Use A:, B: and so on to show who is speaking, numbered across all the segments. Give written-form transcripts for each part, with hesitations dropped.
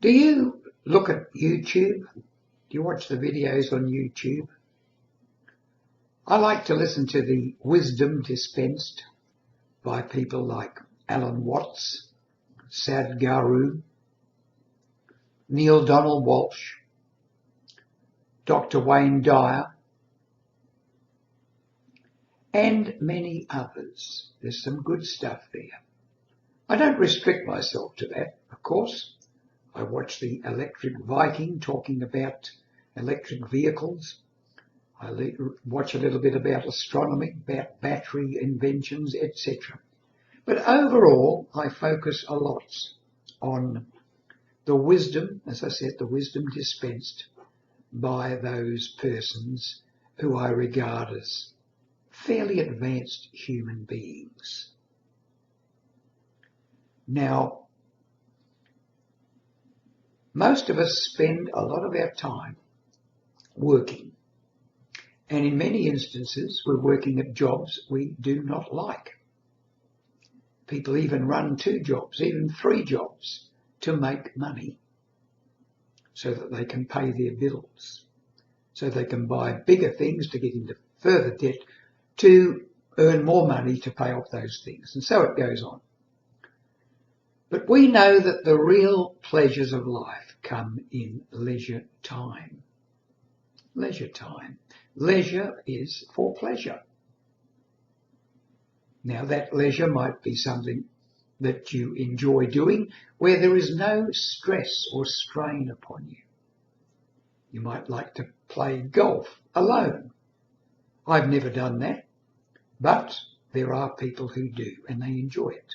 A: Do you look at YouTube? Do you watch the videos on YouTube? I like to listen to the wisdom dispensed by people like Alan Watts, Sadhguru, Neale Donald Walsh, Dr. Wayne Dyer, and many others. There's some good stuff there. I don't restrict myself to that, of course. I watch the Electric Viking talking about electric vehicles. I watch a little bit about astronomy, about battery inventions, etc. But overall, I focus a lot on the wisdom, as I said, the wisdom dispensed by those persons who I regard as fairly advanced human beings. Now, most of us spend a lot of our time working, and in many instances we're working at jobs we do not like. People even run 2 jobs, even 3 jobs to make money so that they can pay their bills, so they can buy bigger things to get into further debt to earn more money to pay off those things, and so it goes on. But we know that the real pleasures of life come in leisure time. Leisure time. Leisure is for pleasure. Now that leisure might be something that you enjoy doing where there is no stress or strain upon you. You might like to play golf alone. I've never done that, but there are people who do and they enjoy it.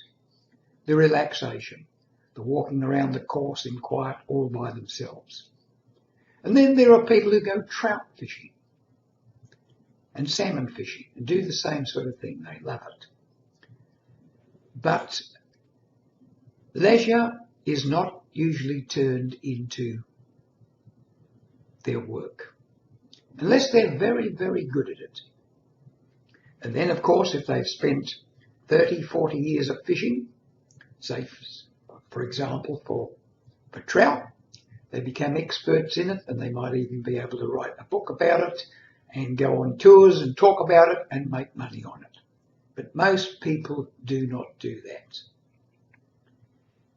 A: The relaxation, the walking around the course in quiet all by themselves. And then there are people who go trout fishing and salmon fishing and do the same sort of thing. They love it. But leisure is not usually turned into their work, unless they're very, very good at it. And then, of course, if they've spent 30, 40 years of fishing, say, for example, for trout, they become experts in it, and they might even be able to write a book about it and go on tours and talk about it and make money on it. But most people do not do that.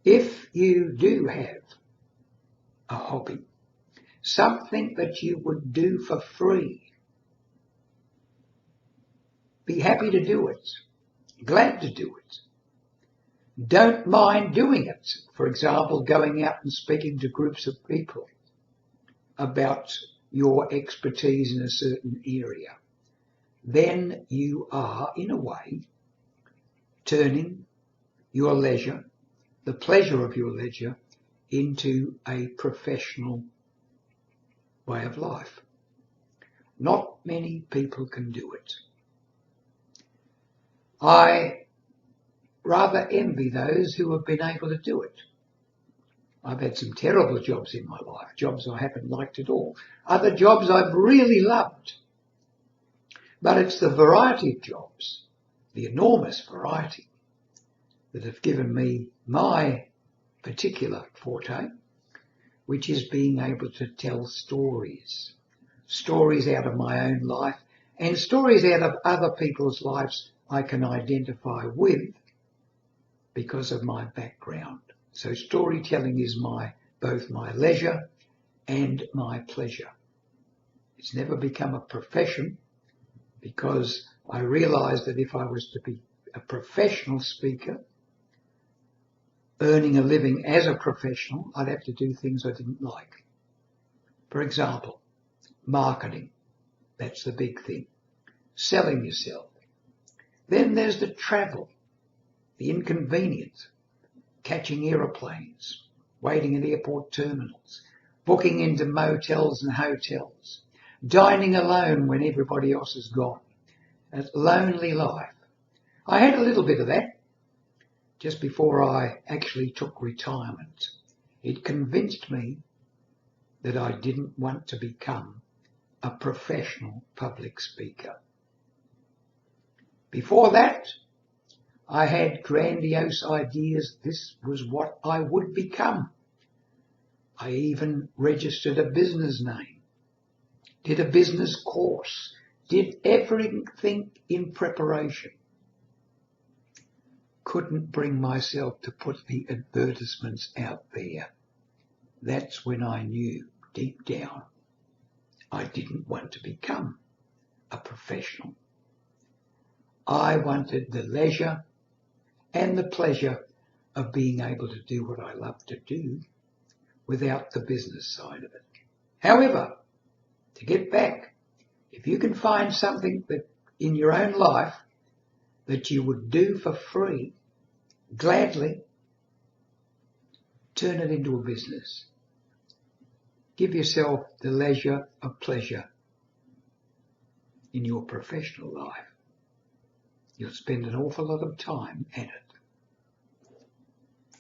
A: If you do have a hobby, something that you would do for free, be happy to do it, glad to do it. Don't mind doing it. For example, going out and speaking to groups of people about your expertise in a certain area. Then you are, in a way, turning your leisure, the pleasure of your leisure, into a professional way of life. Not many people can do it. I rather envy those who have been able to do it. I've had some terrible jobs in my life, jobs I haven't liked at all. Other jobs I've really loved. But it's the variety of jobs, the enormous variety, that have given me my particular forte, which is being able to tell stories. Stories out of my own life and stories out of other people's lives I can identify with because of my background. So storytelling is both my leisure and my pleasure. It's never become a profession because I realised that if I was to be a professional speaker, earning a living as a professional, I'd have to do things I didn't like. For example, marketing. That's the big thing. Selling yourself. Then there's the travel, the inconvenience, catching aeroplanes, waiting at airport terminals, booking into motels and hotels, dining alone when everybody else is gone. A lonely life. I had a little bit of that just before I actually took retirement. It convinced me that I didn't want to become a professional public speaker. Before that, I had grandiose ideas. This was what I would become. I even registered a business name, did a business course, did everything in preparation. Couldn't bring myself to put the advertisements out there. That's when I knew deep down I didn't want to become a professional. I wanted the leisure and the pleasure of being able to do what I love to do without the business side of it. However, to get back, if you can find something that in your own life that you would do for free, gladly turn it into a business. Give yourself the leisure of pleasure in your professional life. You'll spend an awful lot of time at it.